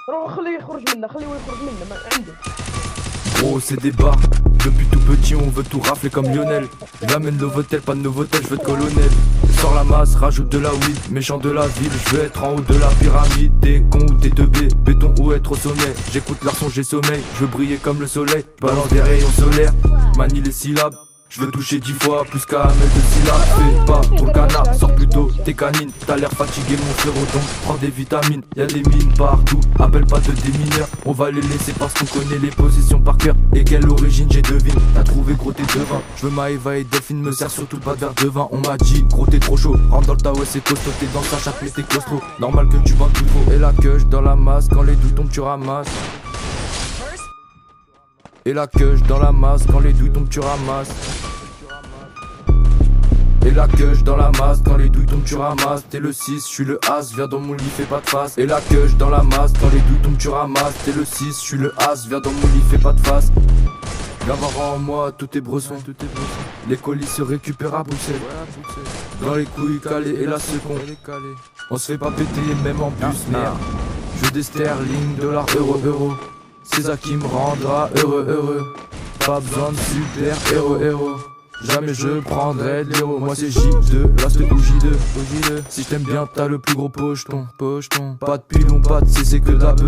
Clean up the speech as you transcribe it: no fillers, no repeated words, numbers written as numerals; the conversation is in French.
روح خليه يخرج منا، خليه يخرج منا ما عنده. Gros c'est des bars, depuis tout petit on veut tout rafler comme Lionel. J'amène Novotel, pas de Novotel, je veux être colonel. Sors la masse, rajoute de la weed, méchant de la ville, je veux être en haut de la pyramide. T'es con ou t'es teubé, béton ou être au sommet. J'écoute leur son, j'ai sommeil, je veux briller comme le soleil. Balance des rayons solaires, manie les syllabes. Je veux toucher 10 fois plus qu'à mettre de syllabes. Fais pas trop le canard, sors plutôt tes canines. T'as l'air fatigué mon frérot donc prends des vitamines. Y'a des mines partout, appelle pas de démineurs. On va les laisser parce qu'on connaît les positions par cœur. Et quelle origine j'ai devine, t'as trouvé gros t'es devin. Je veux Maëva et Delphine, me sert surtout pas de verre de vin. On m'a dit gros t'es trop chaud, rentre dans le tas ouais c'est costaud. T'es dans sa chaque mais t'es claustro, normal que tu bandes tout trop. Et la queue dans la masse, quand les douilles tombent tu ramasses. Et la queue dans la masse, quand les douilles tombent tu ramasses. Et la queue dans la masse, quand les douilles tombent tu ramasses. T'es le 6, je suis le As, viens dans mon lit fais pas de face. Et la queue dans la masse, quand les douilles tombent tu ramasses. T'es le 6, je suis le As, viens dans mon lit fais pas de face. Viens voir en moi, tout est bresson. Les colis se récupèrent à Bruxelles. Dans les couilles calées et la seconde. On se fait pas péter même en bus, merde. Je veux des sterling, dollars, euros. C'est ça qui me rendra heureux. Pas besoin de super héros. Jamais je prendrai de l'héros. Moi c'est J2, là c'est J2. Si je t'aime bien t'as le plus gros pocheton. Pas de pilon, pas de c'est que de la beuh.